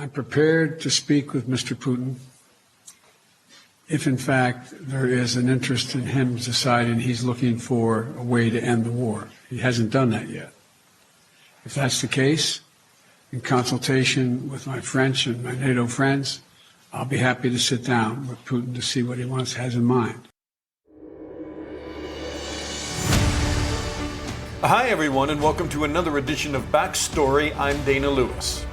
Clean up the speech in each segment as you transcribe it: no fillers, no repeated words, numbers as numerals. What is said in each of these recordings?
I'm prepared to speak with Mr. Putin if, in fact, there is an interest in him deciding he's looking for a way to end the war. He hasn't done that yet. If that's the case, in consultation with my French and my NATO friends, I'll be happy to sit down with Putin to see what he has in mind. Hi, everyone, and welcome to another edition of Backstory. I'm Dana Lewis.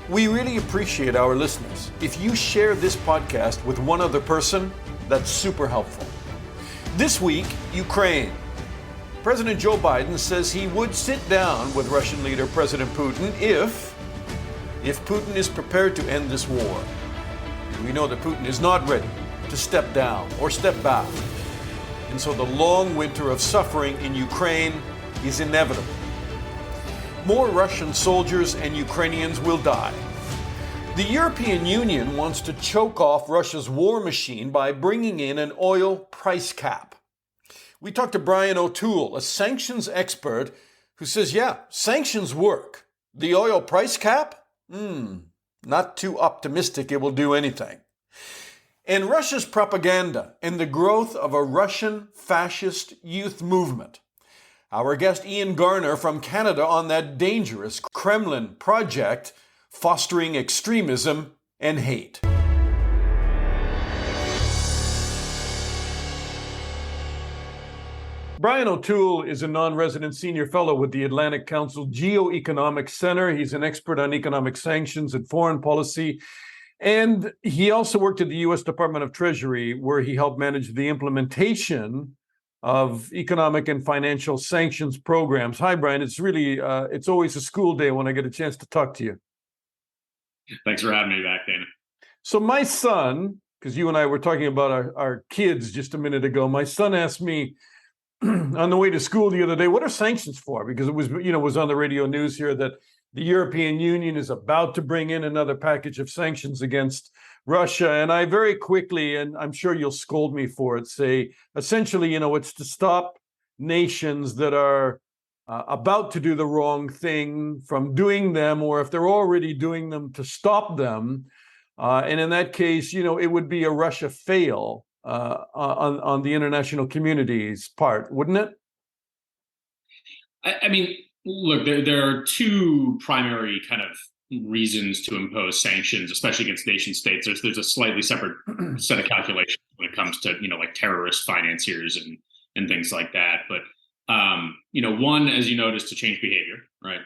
We really appreciate our listeners. If you share this podcast with one other person, that's super helpful. This week, Ukraine. President Joe Biden says he would sit down with Russian leader President Putin if Putin is prepared to end this war. We know that Putin is not ready to step down or step back. And so the long winter of suffering in Ukraine is inevitable. More Russian soldiers and Ukrainians will die. The European Union wants to choke off Russia's war machine by bringing in an oil price cap. We talked to Brian O'Toole, a sanctions expert, who says, yeah, sanctions work. The oil price cap? Not too optimistic it will do anything. And Russia's propaganda and the growth of a Russian fascist youth movement. Our guest Ian Garner from Canada on that dangerous Kremlin project fostering extremism and hate. Brian O'Toole is a non-resident senior fellow with the Atlantic Council Geoeconomic Center. He's an expert on economic sanctions and foreign policy. And he also worked at the U.S. Department of Treasury, where he helped manage the implementation of economic and financial sanctions programs. Hi, Brian. It's really, it's always a school day when I get a chance to talk to you. Thanks for having me back, Dana. So my son, because you and I were talking about our kids just a minute ago, my son asked me on the way to school the other day, what are sanctions for? Because it was on the radio news here that the European Union is about to bring in another package of sanctions against Russia. And I very quickly, and I'm sure you'll scold me for it, say, essentially, it's to stop nations that are about to do the wrong thing from doing them, or if they're already doing them, to stop them. And in that case, it would be a Russia fail on the international community's part, wouldn't it? I mean, look, there are two primary kind of reasons to impose sanctions, especially against nation states. There's a slightly separate set of calculations when it comes to, like terrorist financiers and things like that. But, one, as you know, is to change behavior, right?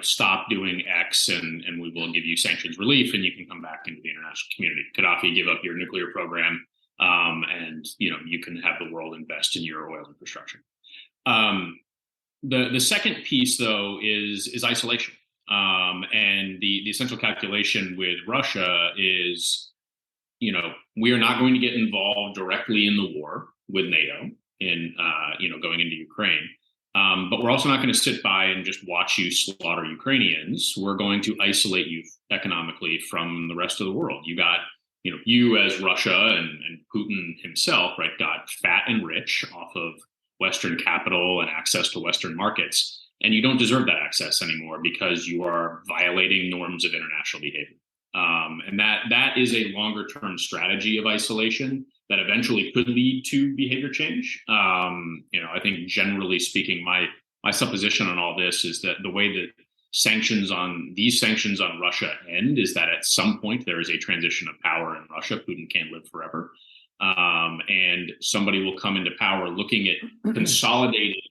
Stop doing X and we will give you sanctions relief and you can come back into the international community. Gaddafi, give up your nuclear program and, you can have the world invest in your oil infrastructure. The second piece, though, is isolation. And the essential calculation with Russia is, we are not going to get involved directly in the war with NATO in, going into Ukraine. But we're also not going to sit by and just watch you slaughter Ukrainians. We're going to isolate you economically from the rest of the world. You got, you as Russia and Putin himself, right, got fat and rich off of Western capital and access to Western markets. And you don't deserve that access anymore because you are violating norms of international behavior. And that is a longer term strategy of isolation that eventually could lead to behavior change. I think generally speaking, my supposition on all this is that the way that sanctions on Russia end is that at some point there is a transition of power in Russia. Putin can't live forever. And somebody will come into power looking at consolidating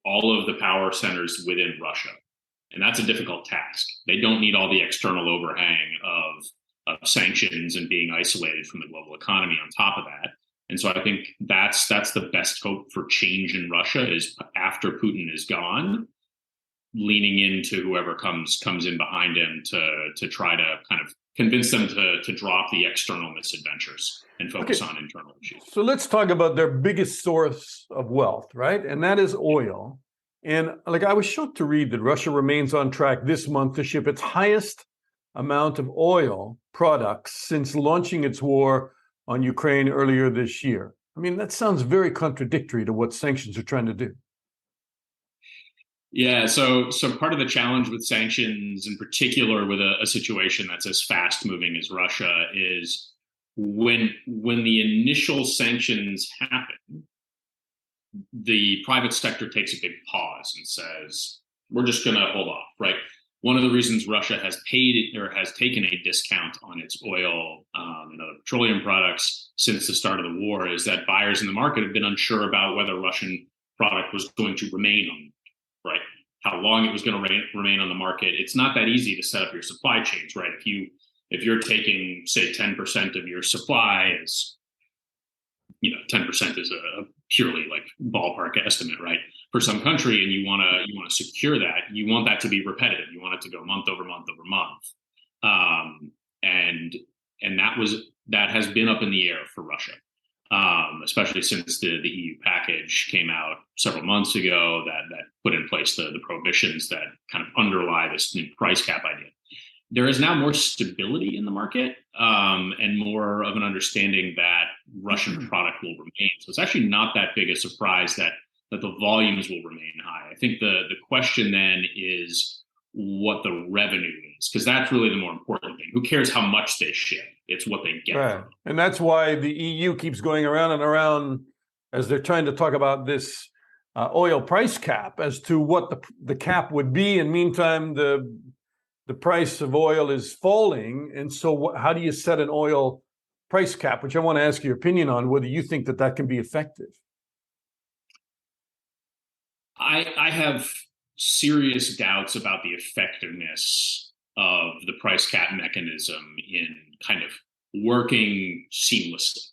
all of the power centers within Russia. And that's a difficult task. They don't need all the external overhang of sanctions and being isolated from the global economy on top of that. And so I think that's the best hope for change in Russia is after Putin is gone, leaning into whoever comes in behind him to try to kind of convince them to drop the external misadventures and focus on internal issues. So let's talk about their biggest source of wealth, right? And that is oil. And I was shocked to read that Russia remains on track this month to ship its highest amount of oil products since launching its war on Ukraine earlier this year. I mean, that sounds very contradictory to what sanctions are trying to do. Yeah, so part of the challenge with sanctions, in particular with a situation that's as fast moving as Russia, is when the initial sanctions happen, the private sector takes a big pause and says, we're just going to hold off, right? One of the reasons Russia has paid or has taken a discount on its oil and other petroleum products since the start of the war is that buyers in the market have been unsure about whether Russian product was going to remain on, right? How long it was going to remain on the market. It's not that easy to set up your supply chains, right? If you're taking, say, 10% of your supply as 10% is a purely like ballpark estimate, right? For some country, and you want to secure that, you want that to be repetitive. You want it to go month over month over month, and that has been up in the air for Russia, especially since the EU package came out several months ago that put in place the prohibitions that kind of underlie this new price cap idea. There is now more stability in the market and more of an understanding that Russian product will remain. So it's actually not that big a surprise that the volumes will remain high. I think the question then is what the revenue is, because that's really the more important thing. Who cares how much they ship? It's what they get. Right. And that's why the EU keeps going around and around as they're trying to talk about this oil price cap as to what the cap would be. In the meantime, the price of oil is falling. And so how do you set an oil price cap, which I want to ask your opinion on, whether you think that can be effective? I have serious doubts about the effectiveness of the price cap mechanism in kind of working seamlessly.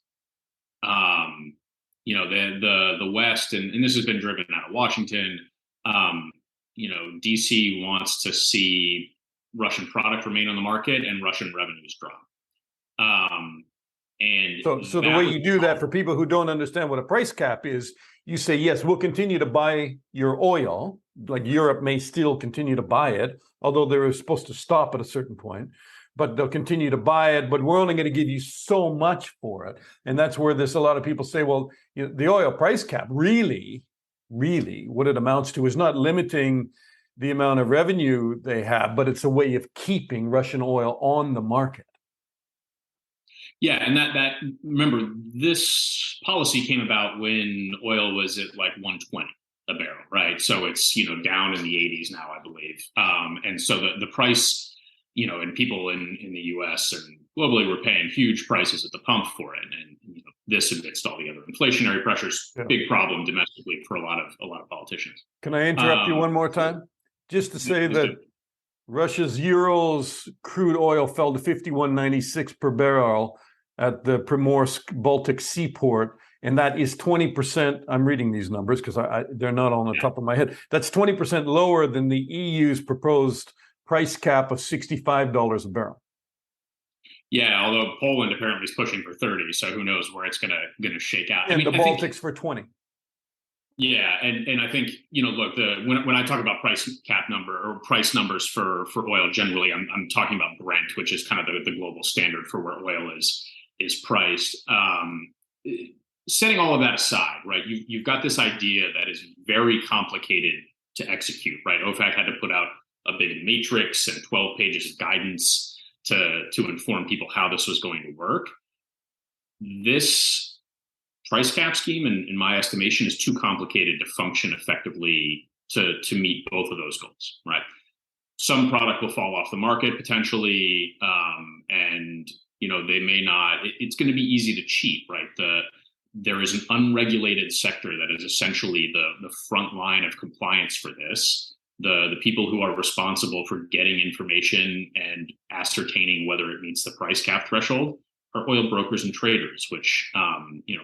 The West, and this has been driven out of Washington, DC wants to see Russian product remain on the market and Russian revenues drop. So the way you do that, for people who don't understand what a price cap is, you say, yes, we'll continue to buy your oil, like Europe may still continue to buy it, although they're supposed to stop at a certain point, but they'll continue to buy it, but we're only going to give you so much for it. And that's where a lot of people say, well, the oil price cap really what it amounts to is not limiting the amount of revenue they have, but it's a way of keeping Russian oil on the market. Yeah, and that remember, this policy came about when oil was at like 120 a barrel, right? So it's down in the 80s now, I believe. And so the price, and people in the U.S. and globally were paying huge prices at the pump for it, and this amidst all the other inflationary pressures, big problem domestically for a lot of politicians. Can I interrupt you one more time, just to say that Russia's Urals crude oil fell to 51.96 per barrel at the Primorsk Baltic seaport, and that is 20%. I'm reading these numbers because they're not on the top of my head. That's 20% lower than the EU's proposed price cap of $65 a barrel. Yeah, although Poland apparently is pushing for 30, so who knows where it's gonna shake out. And the Baltics for 20. Yeah, and I think look, when I talk about price cap number or price numbers for oil generally, I'm talking about Brent, which is kind of the global standard for where oil is priced. Setting all of that aside, right? You've got this idea that is very complicated to execute, right? OFAC had to put out a big matrix and 12 pages of guidance to inform people how this was going to work. This price cap scheme, in my estimation, is too complicated to function effectively to meet both of those goals, right? Some product will fall off the market potentially, and they may not. It's going to be easy to cheat, right? There is an unregulated sector that is essentially the front line of compliance for this. The people who are responsible for getting information and ascertaining whether it meets the price cap threshold are oil brokers and traders, which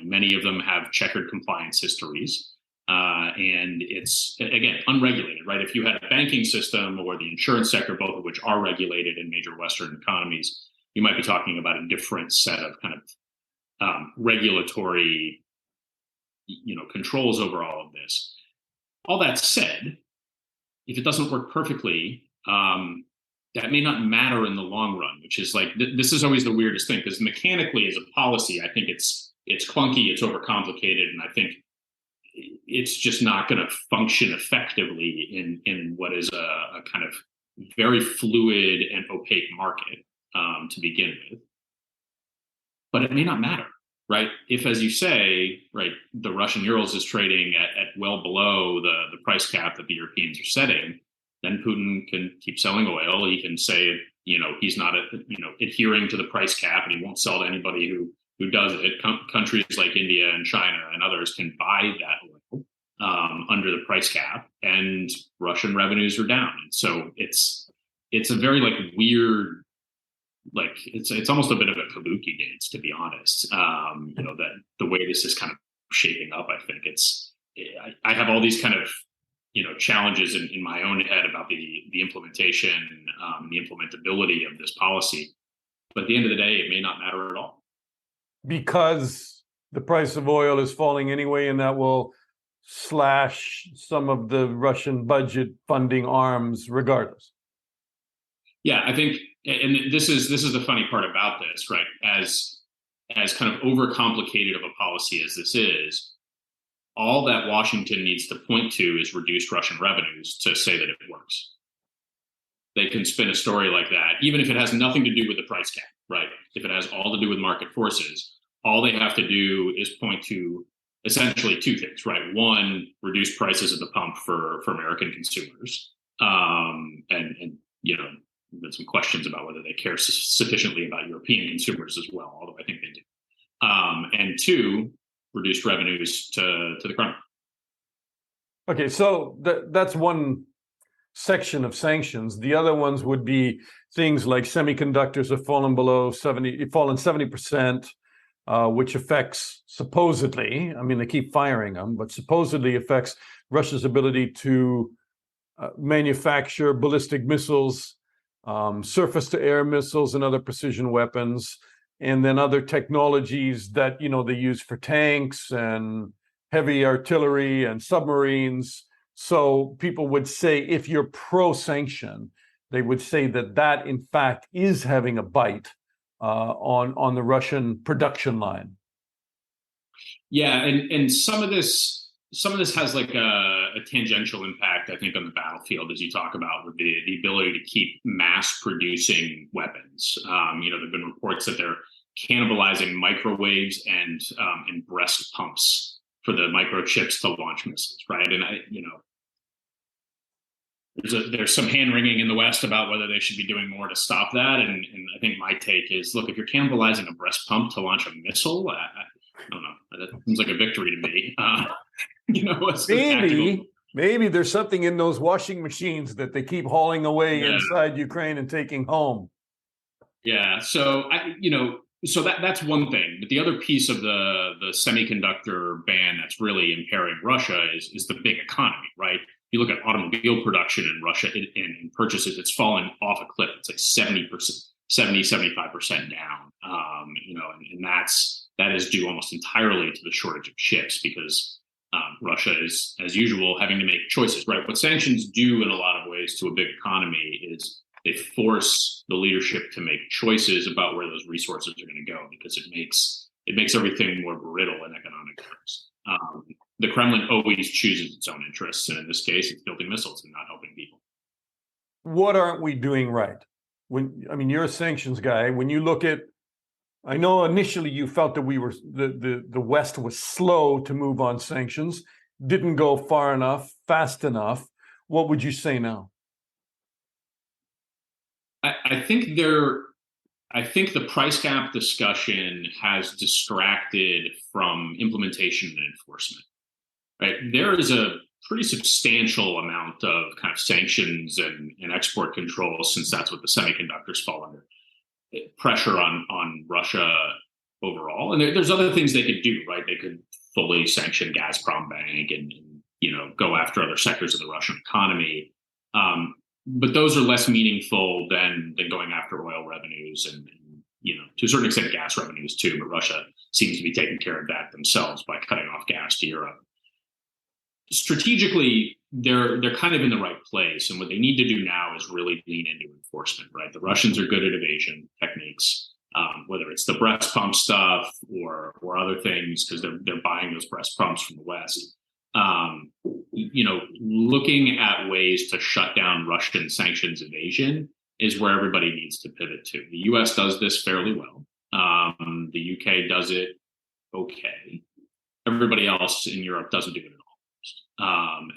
many of them have checkered compliance histories, and it's again unregulated, right? If you had a banking system or the insurance sector, both of which are regulated in major Western economies, you might be talking about a different set of kind of regulatory, controls over all of this. All that said, if it doesn't work perfectly, that may not matter in the long run, which is like, this is always the weirdest thing, because mechanically as a policy, I think it's clunky, it's overcomplicated. And I think it's just not going to function effectively in what is a kind of very fluid and opaque market to begin with. But it may not matter, right? If, as you say, right, the Russian euros is trading at well below the price cap that the Europeans are setting, then Putin can keep selling oil. He can say, he's not, adhering to the price cap, and he won't sell to anybody who does it. Countries like India and China and others can buy that oil under the price cap, and Russian revenues are down. And so it's a very weird, it's almost a bit of a kabuki dance, to be honest. That the way this is kind of shaping up, I think I have all these kind of challenges in my own head about the implementation, the implementability of this policy. But at the end of the day, it may not matter at all. Because the price of oil is falling anyway, and that will slash some of the Russian budget funding arms regardless. Yeah, I think, and this is the funny part about this, right? As kind of overcomplicated of a policy as this is, all that Washington needs to point to is reduced Russian revenues to say that it works. They can spin a story like that, even if it has nothing to do with the price cap, right? If it has all to do with market forces, all they have to do is point to essentially two things, right? One, reduce prices at the pump for American consumers. There's some questions about whether they care sufficiently about European consumers as well, although I think they do. And two, reduced revenues to the Kremlin. Okay, so that's one section of sanctions. The other ones would be things like semiconductors have fallen 70%, which affects, supposedly, they keep firing them, but supposedly affects Russia's ability to manufacture ballistic missiles, surface-to-air missiles, and other precision weapons, and then other technologies that they use for tanks and heavy artillery and submarines. So people would say, if you're pro-sanction, they would say that in fact is having a bite on the Russian production line. Yeah, and some of this has a tangential impact, I think, on the battlefield, as you talk about, with the ability to keep mass producing weapons. There've been reports that they're cannibalizing microwaves and breast pumps for the microchips to launch missiles, right? And there's some hand wringing in the West about whether they should be doing more to stop that. And I think my take is, look, if you're cannibalizing a breast pump to launch a missile, I don't know. That seems like a victory to me. Maybe there's something in those washing machines that they keep hauling away inside Ukraine and taking home. Yeah. So that's one thing. But the other piece of the semiconductor ban that's really impairing Russia is the big economy, right? You look at automobile production in Russia and purchases, it's fallen off a cliff. It's like 75% down. And that is due almost entirely to the shortage of chips, because Russia is, as usual, having to make choices, right? What sanctions do in a lot of ways to a big economy is they force the leadership to make choices about where those resources are going to go, because it makes everything more brittle in economic terms. The Kremlin always chooses its own interests, and in this case, it's building missiles and not helping people. What aren't we doing right? You're a sanctions guy. When you look at, I know initially you felt that the West was slow to move on sanctions, didn't go far enough, fast enough. What would you say now? I think the price cap discussion has distracted from implementation and enforcement. Right, there is a pretty substantial amount of kind of sanctions and export controls, since that's what the semiconductors fall under. Pressure on Russia overall, and there's other things they could do, right? They could fully sanction Gazprom Bank and go after other sectors of the Russian economy, but those are less meaningful than going after oil revenues and to a certain extent gas revenues too. But Russia seems to be taking care of that themselves by cutting off gas to Europe. Strategically, they're kind of in the right place, and what they need to do now is really lean into enforcement, right? The Russians are good at evasion techniques, whether it's the breast pump stuff or other things, because they're buying those breast pumps from the West. looking at ways to shut down Russian sanctions evasion is where everybody needs to pivot to. The U.S. does this fairly well. The U.K. does it okay. Everybody else in Europe doesn't do it at all.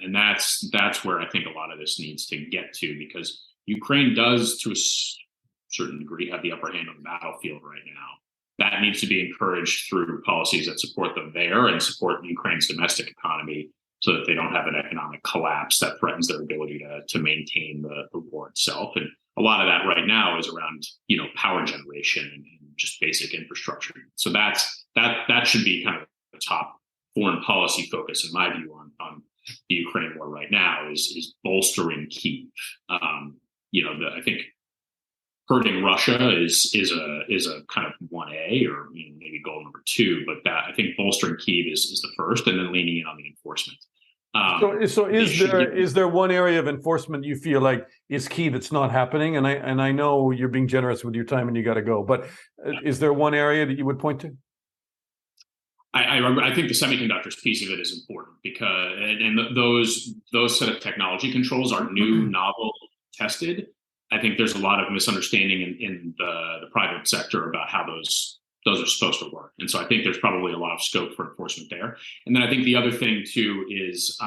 And that's where I think a lot of this needs to get to, because Ukraine does, to a certain degree, have the upper hand on the battlefield right now. That needs to be encouraged through policies that support them there and support Ukraine's domestic economy, so that they don't have an economic collapse that threatens their ability to maintain the war itself. And a lot of that right now is around power generation and just basic infrastructure. So that should be kind of the top foreign policy focus, in my view, on the Ukraine war right now is bolstering Kyiv. I think hurting Russia is a kind of 1A, or maybe goal number 2, but that I think bolstering Kyiv is the first, and then leaning in on the enforcement. So is there one area of enforcement you feel like is key that's not happening? And I know you're being generous with your time and you got to go, but is there one area that you would point to? I think the semiconductors piece of it is important, because those set of technology controls are new, novel, tested. I think there's a lot of misunderstanding in the private sector about how those are supposed to work. And so I think there's probably a lot of scope for enforcement there. And then I think the other thing too is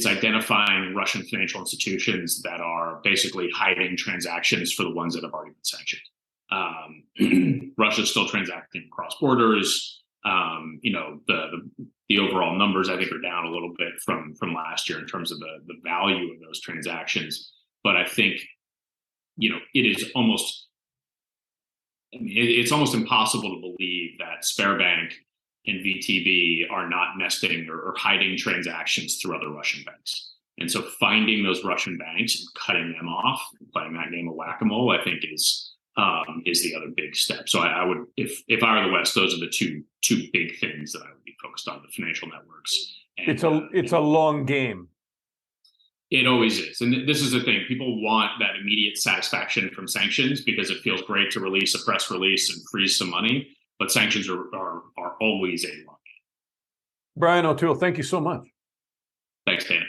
identifying Russian financial institutions that are basically hiding transactions for the ones that have already been sanctioned. Russia's still transacting across borders. The overall numbers I think are down a little bit from last year in terms of the value of those transactions. But I think it is almost. It's almost impossible to believe that Sberbank and VTB are not nesting or hiding transactions through other Russian banks. And so finding those Russian banks and cutting them off, playing that game of whack-a-mole, I think is the other big step. So I would, if I were the West, those are the two big things that I would be focused on: the financial networks. And, it's a long game. It always is. And this is the thing. People want that immediate satisfaction from sanctions because it feels great to release a press release and freeze some money. But sanctions are always a long game. Brian O'Toole, thank you so much. Thanks, Dan.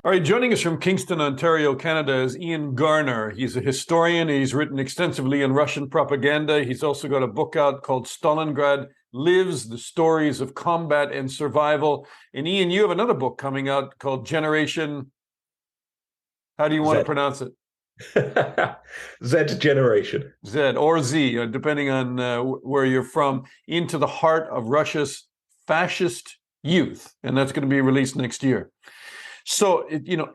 All right, joining us from Kingston, Ontario, Canada is Ian Garner. He's a historian. He's written extensively on Russian propaganda. He's also got a book out called Stalingrad Lives, the Stories of Combat and Survival. And Ian, you have another book coming out called Generation, how do you want to pronounce it? Z Generation. Z or Z, depending on where you're from, into the heart of Russia's fascist youth. And that's going to be released next year. So,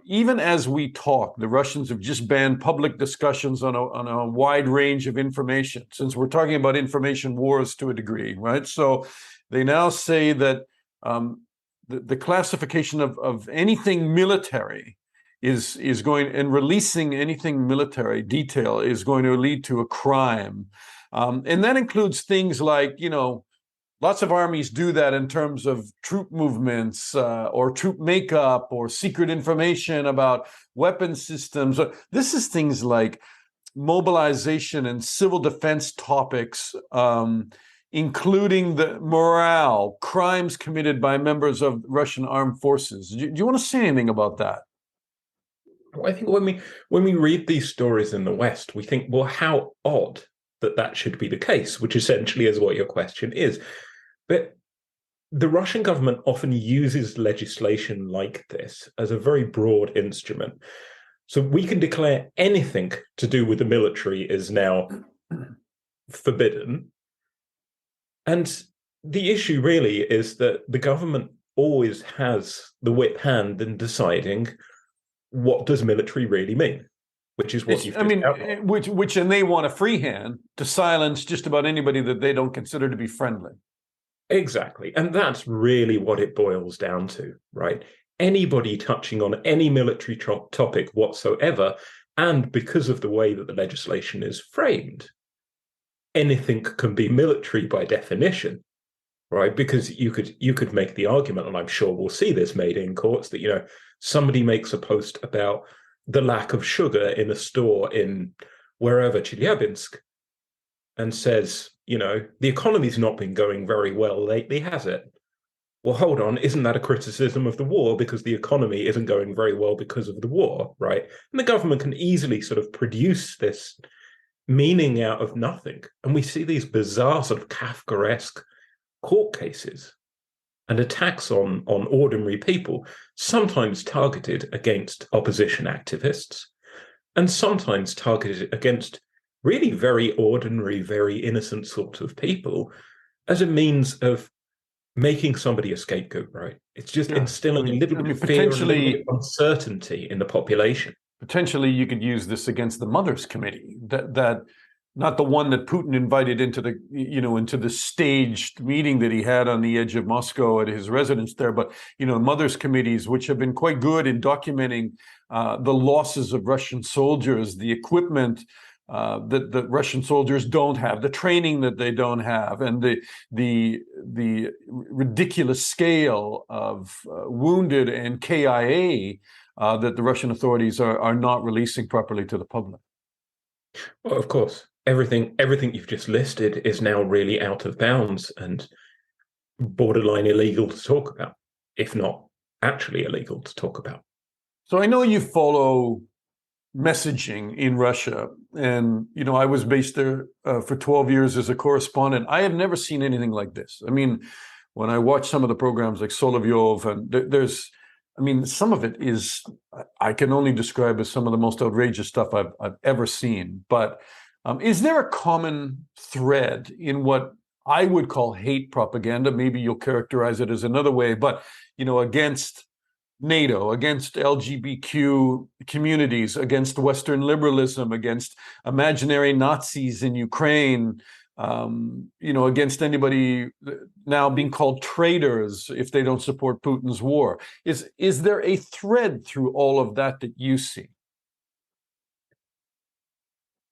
even as we talk, the Russians have just banned public discussions on a wide range of information, since we're talking about information wars to a degree, right? So they now say that the classification of anything military is going, and releasing anything military detail is going to lead to a crime. And that includes things like, lots of armies do that in terms of troop movements or troop makeup or secret information about weapon systems. This is things like mobilization and civil defense topics, including the morale, crimes committed by members of Russian armed forces. Do you want to say anything about that? Well, I think when we read these stories in the West, we think, well, how odd that should be the case, which essentially is what your question is. But the Russian government often uses legislation like this as a very broad instrument. So we can declare anything to do with the military is now forbidden. And the issue really is that the government always has the whip hand in deciding what does military really mean, which is what you've just outlined. Which and they want a free hand to silence just about anybody that they don't consider to be friendly. Exactly. And that's really what it boils down to, right? Anybody touching on any military topic whatsoever, and because of the way that the legislation is framed, anything can be military by definition, right? Because you could make the argument, and I'm sure we'll see this made in courts, that, somebody makes a post about the lack of sugar in a store in wherever, Chelyabinsk, and says, the economy's not been going very well lately, has it? Well, hold on, isn't that a criticism of the war because the economy isn't going very well because of the war, right? And the government can easily sort of produce this meaning out of nothing. And we see these bizarre sort of Kafkaesque court cases and attacks on ordinary people, sometimes targeted against opposition activists, and sometimes targeted against really very ordinary, very innocent sorts of people as a means of making somebody a scapegoat, right? It's just instilling a little bit of fear and a little bit of uncertainty in the population. Potentially, you could use this against the Mothers Committee, that not the one that Putin invited into the staged meeting that he had on the edge of Moscow at his residence there, but Mothers Committees, which have been quite good in documenting the losses of Russian soldiers, the equipment that the Russian soldiers don't have, the training that they don't have, and the ridiculous scale of wounded and KIA that the Russian authorities are not releasing properly to the public. Well, of course, everything you've just listed is now really out of bounds and borderline illegal to talk about, if not actually illegal to talk about. So I know you follow messaging in Russia, and I was based there for 12 years as a correspondent. I have never seen anything like this. I mean, when I watch some of the programs like Solovyov, and some of it is, I can only describe as some of the most outrageous stuff I've ever seen. But is there a common thread in what I would call hate propaganda? Maybe you'll characterize it as another way, but against NATO, against LGBTQ communities, against Western liberalism, against imaginary Nazis in Ukraine, against anybody now being called traitors if they don't support Putin's war. Is there a thread through all of that you see?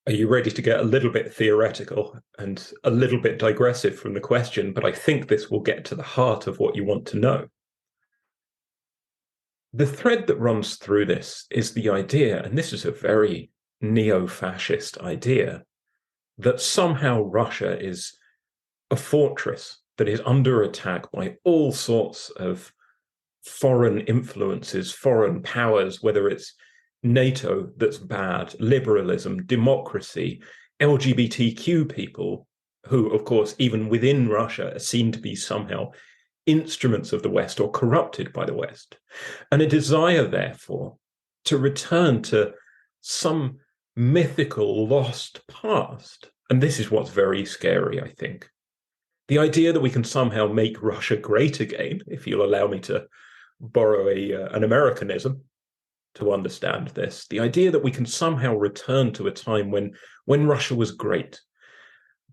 Are you ready to get a little bit theoretical and a little bit digressive from the question? But I think this will get to the heart of what you want to know. The thread that runs through this is the idea, and this is a very neo-fascist idea, that somehow Russia is a fortress that is under attack by all sorts of foreign influences, foreign powers, whether it's NATO that's bad, liberalism, democracy, LGBTQ people, who, of course, even within Russia are seen to be somehow instruments of the West or corrupted by the West, and a desire, therefore, to return to some mythical lost past. And this is what's very scary, I think. The idea that we can somehow make Russia great again, if you'll allow me to borrow an Americanism to understand this, the idea that we can somehow return to a time when Russia was great.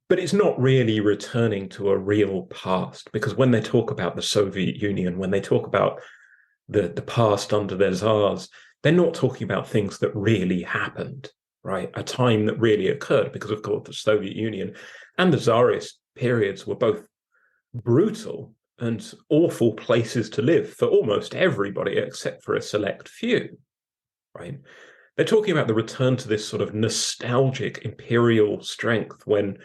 But it's not really returning to a real past, because when they talk about the Soviet Union, when they talk about the past under their czars, they're not talking about things that really happened, right? A time that really occurred, because, of course, the Soviet Union and the Tsarist periods were both brutal and awful places to live for almost everybody except for a select few, right? They're talking about the return to this sort of nostalgic imperial strength when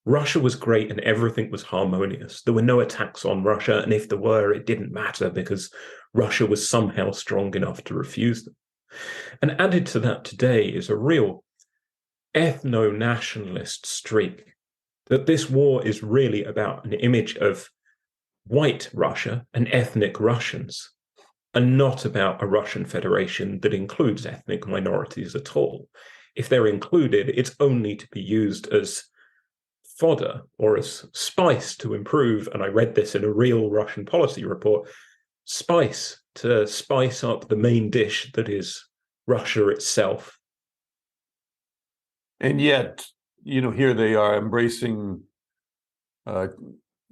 Russia was great and everything was harmonious. There were no attacks on Russia, and if there were, it didn't matter because Russia was somehow strong enough to refuse them. And added to that today is a real ethno-nationalist streak, that this war is really about an image of white Russia and ethnic Russians, and not about a Russian Federation that includes ethnic minorities at all. If they're included, it's only to be used as fodder or as spice to improve, and I read this in a real Russian policy report, spice to spice up the main dish that is Russia itself. And yet, here they are embracing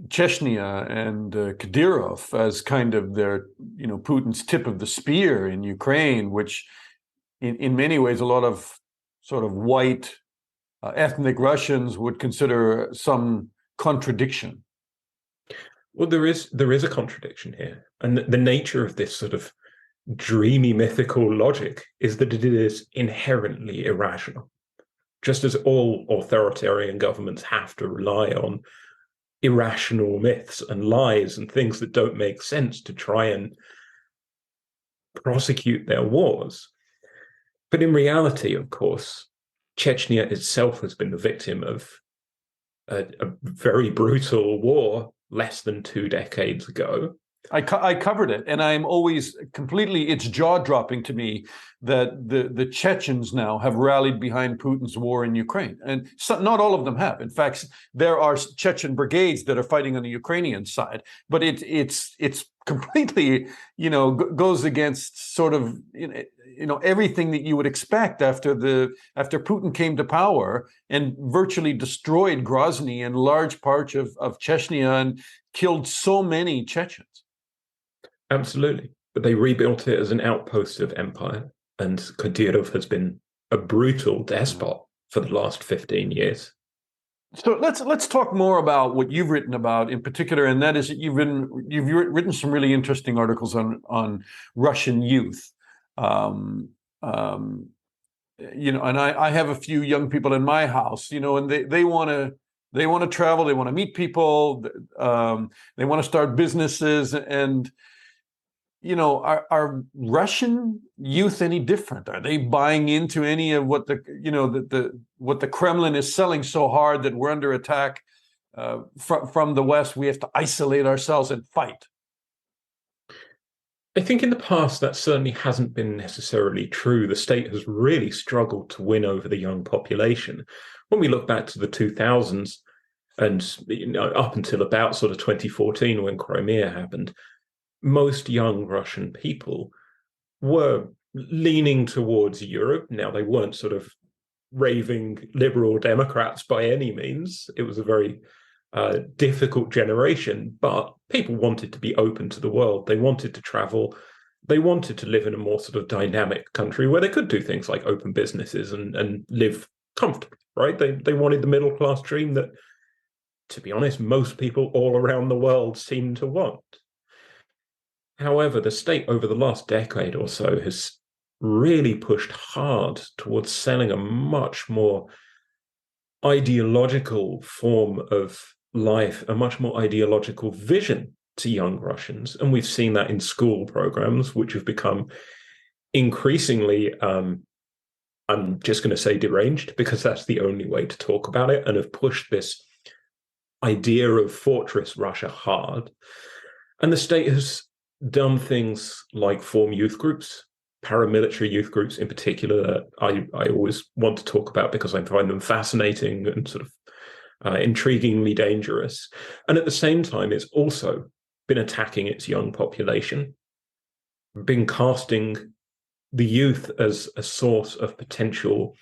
Chechnya and Kadyrov as kind of their, Putin's tip of the spear in Ukraine, which in many ways, a lot of sort of white ethnic Russians would consider some contradiction. Well, there is a contradiction here. And the nature of this sort of dreamy mythical logic is that it is inherently irrational. just as all authoritarian governments have to rely on irrational myths and lies and things that don't make sense to try and prosecute their wars. But in reality, of course, Chechnya itself has been the victim of a very brutal war less than 2 decades ago. I covered it, and I'm always completely, it's jaw-dropping to me that the Chechens now have rallied behind Putin's war in Ukraine. And so, not all of them have. In fact, there are Chechen brigades that are fighting on the Ukrainian side, but it's completely, goes against sort of, everything that you would expect after Putin came to power and virtually destroyed Grozny and large parts of Chechnya and killed so many Chechens. Absolutely. But they rebuilt it as an outpost of empire. And Kadyrov has been a brutal despot for the last 15 years. So let's talk more about what you've written about in particular, and that is that you've written some really interesting articles on Russian youth. And I have a few young people in my house, and they want to travel, they want to meet people, they want to start businesses, and are Russian youth any different? Are they buying into any of what what the Kremlin is selling so hard that we're under attack from the West? We have to isolate ourselves and fight. I think in the past that certainly hasn't been necessarily true. The state has really struggled to win over the young population. When we look back to the 2000s and up until about sort of 2014 when Crimea happened, most young Russian people were leaning towards Europe. Now, they weren't sort of raving liberal Democrats by any means. It was a very difficult generation, but people wanted to be open to the world. They wanted to travel. They wanted to live in a more sort of dynamic country where they could do things like open businesses and live comfortably, right? They wanted the middle class dream that, to be honest, most people all around the world seem to want. However, the state over the last decade or so has really pushed hard towards selling a much more ideological form of life, a much more ideological vision to young Russians. And we've seen that in school programs, which have become increasingly, I'm just going to say deranged, because that's the only way to talk about it, and have pushed this idea of fortress Russia hard. And the state has done things like form youth groups, paramilitary youth groups in particular, that I always want to talk about because I find them fascinating and sort of intriguingly dangerous. And at the same time, it's also been attacking its young population, been casting the youth as a source of potential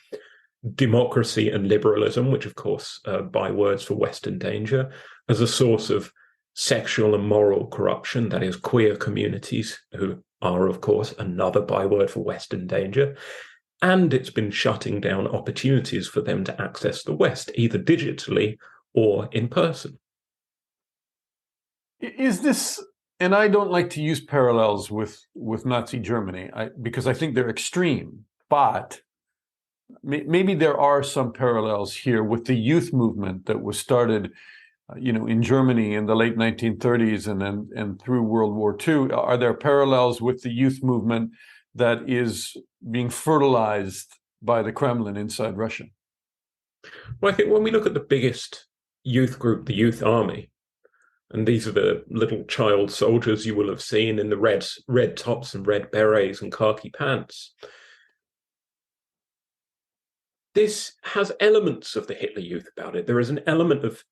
democracy and liberalism, which of course are bywords for Western danger, as a source of sexual and moral corruption, that is queer communities, who are, of course, another byword for Western danger. And it's been shutting down opportunities for them to access the West, either digitally or in person. Is this, and I don't like to use parallels with Nazi Germany, because I think they're extreme, but maybe there are some parallels here with the youth movement that was started in Germany in the late 1930s and through World War II. Are there parallels with the youth movement that is being fertilized by the Kremlin inside Russia? Well, I think when we look at the biggest youth group, the Youth Army, and these are the little child soldiers you will have seen in the red tops and red berets and khaki pants, this has elements of the Hitler Youth about it. There is an element of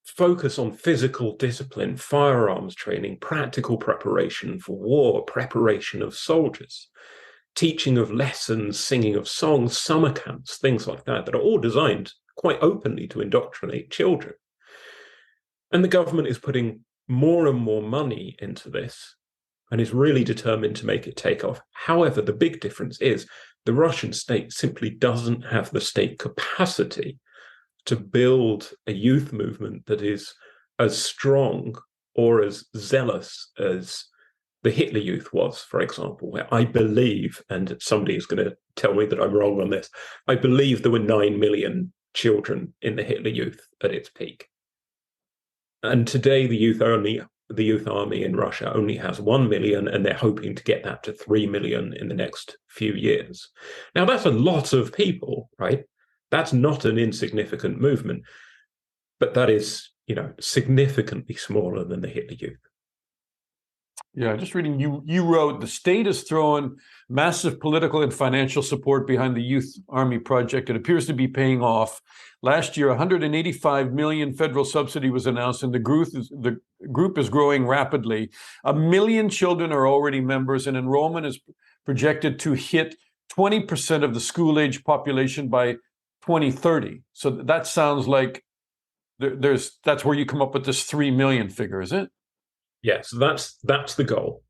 focus on physical discipline, firearms training, practical preparation for war, preparation of soldiers, teaching of lessons, singing of songs, summer camps, things like that are all designed quite openly to indoctrinate children. And the government is putting more and more money into this and is really determined to make it take off. However, the big difference is the Russian state simply doesn't have the state capacity to build a youth movement that is as strong or as zealous as the Hitler Youth was, for example, where I believe, and somebody is going to tell me that I'm wrong on this, I believe there were 9 million children in the Hitler Youth at its peak. And today the youth army in Russia only has 1 million, and they're hoping to get that to 3 million in the next few years. Now, that's a lot of people, right? That's not an insignificant movement, but that is, significantly smaller than the Hitler Youth. Yeah, just reading, you wrote, the state is throwing massive political and financial support behind the Youth Army project. It appears to be paying off. Last year, 185 million federal subsidy was announced, and the group is growing rapidly. 1 million children are already members, and enrollment is projected to hit 20% of the school-age population by 2030. So that sounds like that's where you come up with this 3 million figure, is it? Yes, that's the goal.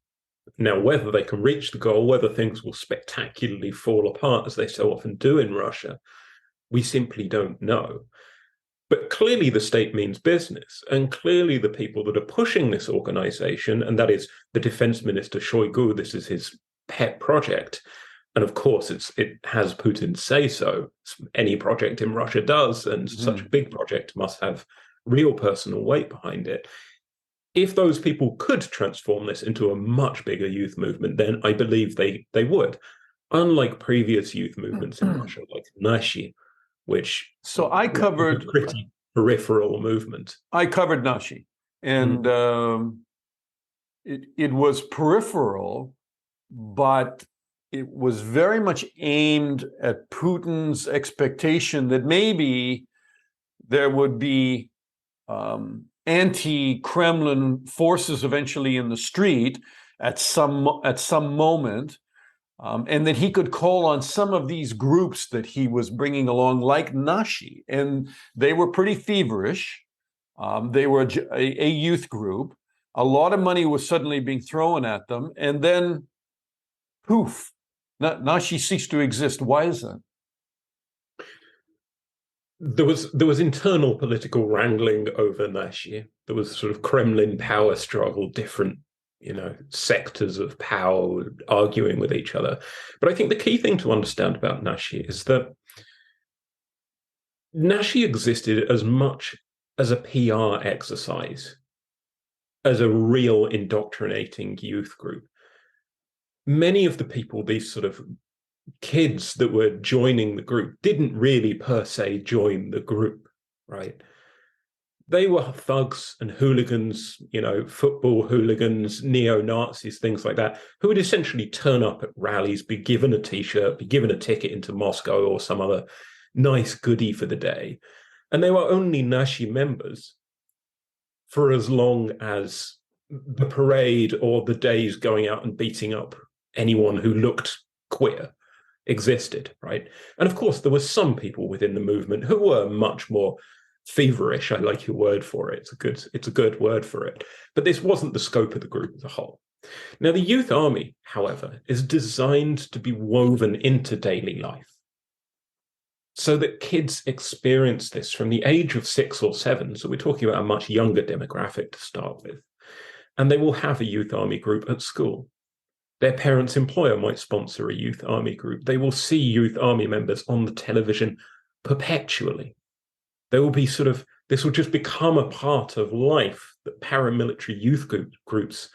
Now, whether they can reach the goal, whether things will spectacularly fall apart, as they so often do in Russia, we simply don't know. But clearly the state means business, and clearly the people that are pushing this organization, and that is the defense minister Shoigu, this is his pet project. And of course, it has Putin's say so. Any project in Russia does, and such a big project must have real personal weight behind it. If those people could transform this into a much bigger youth movement, then I believe they would. Unlike previous youth movements in Russia, like Nashi, which I covered a pretty peripheral movement. I covered Nashi, and it was peripheral, but it was very much aimed at Putin's expectation that maybe there would be anti-Kremlin forces eventually in the street at some moment, and that he could call on some of these groups that he was bringing along, like Nashi, and they were pretty feverish. They were a youth group. A lot of money was suddenly being thrown at them, and then poof, Nashi ceased to exist. Why is that? There was internal political wrangling over Nashi. There was sort of Kremlin power struggle, different sectors of power arguing with each other. But I think the key thing to understand about Nashi is that Nashi existed as much as a PR exercise, as a real indoctrinating youth group. Many of the people, these sort of kids that were joining the group, didn't really per se join the group, right? They were thugs and hooligans, football hooligans, neo-Nazis, things like that, who would essentially turn up at rallies, be given a T-shirt, be given a ticket into Moscow or some other nice goodie for the day. And they were only Nashi members for as long as the parade or the days going out and beating up anyone who looked queer existed, right? And of course, there were some people within the movement who were much more feverish. I like your word for it. It's a good word for it. But this wasn't the scope of the group as a whole. Now, the youth army, however, is designed to be woven into daily life so that kids experience this from the age of 6 or 7. So we're talking about a much younger demographic to start with. And they will have a youth army group at school. Their parents' employer might sponsor a youth army group. They will see youth army members on the television perpetually. There will be this will just become a part of life, that paramilitary youth groups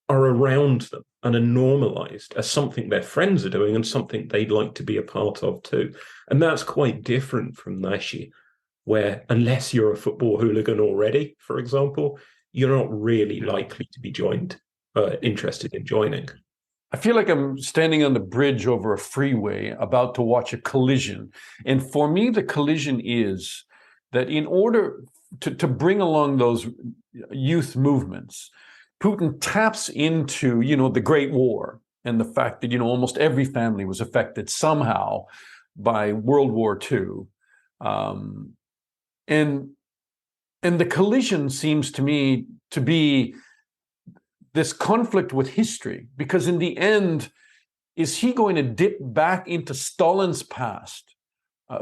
are around them and are normalized as something their friends are doing and something they'd like to be a part of too. And that's quite different from Nashi, where unless you're a football hooligan already, for example, you're not really likely to be interested in joining. I feel like I'm standing on the bridge over a freeway about to watch a collision. And for me, the collision is that in order to bring along those youth movements, Putin taps into, the Great War and the fact that, almost every family was affected somehow by World War II. And the collision seems to me to be this conflict with history, because in the end, is he going to dip back into Stalin's past,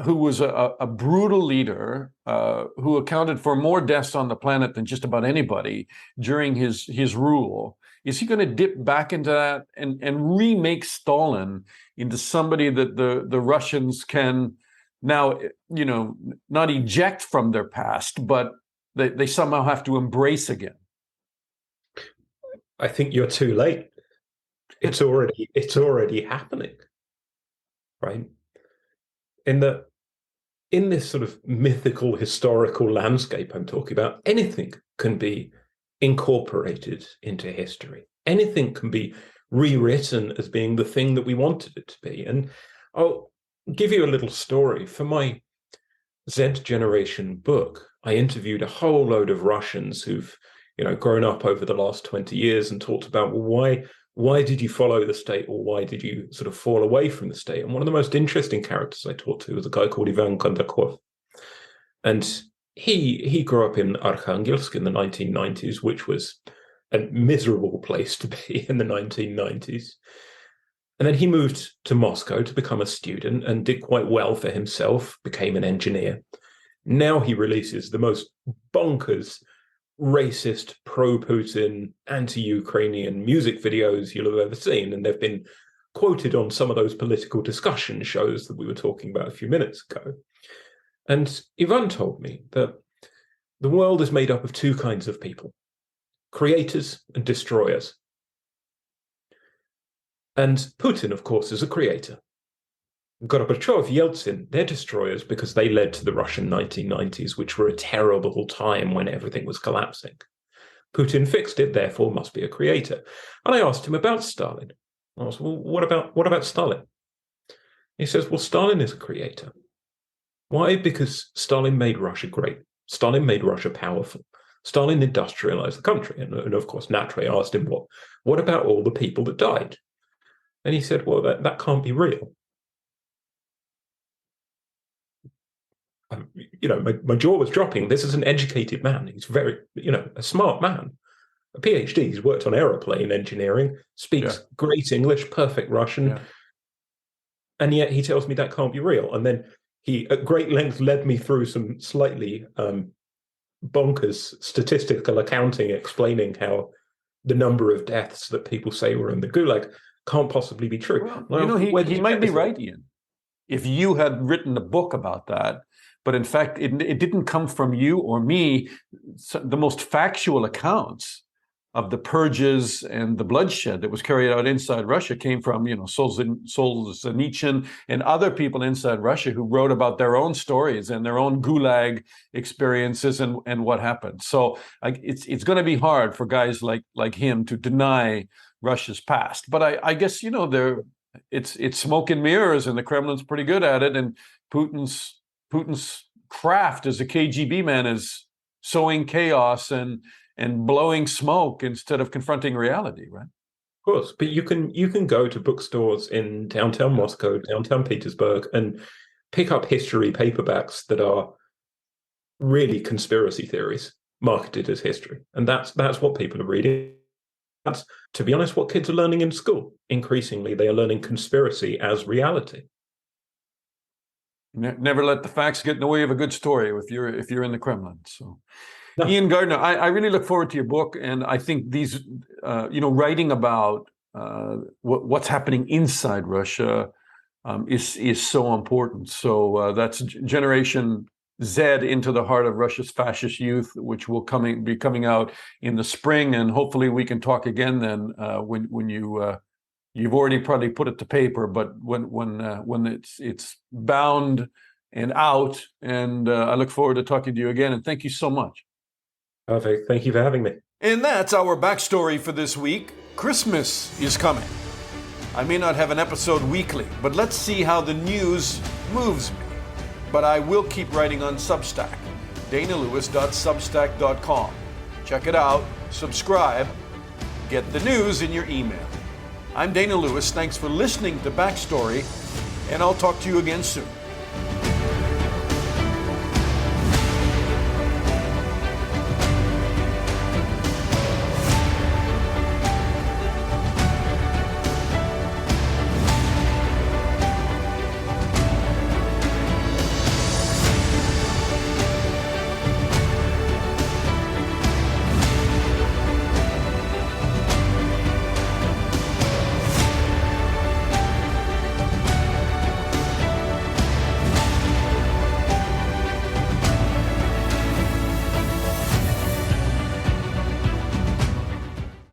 who was a brutal leader, who accounted for more deaths on the planet than just about anybody during his rule? is he going to dip back into that and remake Stalin into somebody that the Russians can now, not eject from their past, but they somehow have to embrace again? I think you're too late. It's already happening, right? In this sort of mythical historical landscape I'm talking about, anything can be incorporated into history. Anything can be rewritten as being the thing that we wanted it to be. And I'll give you a little story. For my Z generation book, I interviewed a whole load of Russians who've grown up over the last 20 years and talked about, well, why did you follow the state, or why did you sort of fall away from the state? And one of the most interesting characters I talked to was a guy called Ivan Kondakov. And he grew up in Arkhangelsk in the 1990s, which was a miserable place to be in the 1990s. And then he moved to Moscow to become a student and did quite well for himself, became an engineer. Now he releases the most bonkers, racist, pro-Putin, anti-Ukrainian music videos you'll have ever seen. And they've been quoted on some of those political discussion shows that we were talking about a few minutes ago. And Ivan told me that the world is made up of two kinds of people: creators and destroyers. And Putin, of course, is a creator. Gorbachev, Yeltsin, they're destroyers because they led to the Russian 1990s, which were a terrible time when everything was collapsing. Putin fixed it, therefore must be a creator. And I asked him about Stalin. I asked, well, what about Stalin? He says, well, Stalin is a creator. Why? Because Stalin made Russia great. Stalin made Russia powerful. Stalin industrialized the country. And of course, naturally, I asked him, what about all the people that died? And he said, well, that can't be real. My jaw was dropping. This is an educated man. He's very, a smart man, a PhD. He's worked on aeroplane engineering, speaks great English, perfect Russian. Yeah. And yet he tells me that can't be real. And then he, at great length, led me through some slightly bonkers statistical accounting explaining how the number of deaths that people say were in the Gulag can't possibly be true. Well, he might be right, Ian. If you had written a book about that, but in fact, it didn't come from you or me. The most factual accounts of the purges and the bloodshed that was carried out inside Russia came from, Solzhenitsyn and other people inside Russia who wrote about their own stories and their own Gulag experiences and what happened. So it's going to be hard for guys like him to deny Russia's past. But I guess it's smoke and mirrors, and the Kremlin's pretty good at it. And Putin's craft as a KGB man is sowing chaos and blowing smoke instead of confronting reality, right? Of course, but you can go to bookstores in downtown Moscow, downtown Petersburg, and pick up history paperbacks that are really conspiracy theories marketed as history, and that's what people are reading. That's, to be honest, what kids are learning in school. Increasingly, they are learning conspiracy as reality. Never let the facts get in the way of a good story if you're in the Kremlin. So, no. Ian Garner, I really look forward to your book, and I think these, writing about what's happening inside Russia is so important. So that's Generation Z into the heart of Russia's fascist youth, which will be coming out in the spring, and hopefully we can talk again then when you've already probably put it to paper, but when it's bound and out, and I look forward to talking to you again. And thank you so much. Perfect. Thank you for having me. And that's our backstory for this week. Christmas is coming. I may not have an episode weekly, but let's see how the news moves me. But I will keep writing on Substack, danalewis.substack.com. Check it out, subscribe, get the news in your email. I'm Dana Lewis. Thanks for listening to Backstory, and I'll talk to you again soon.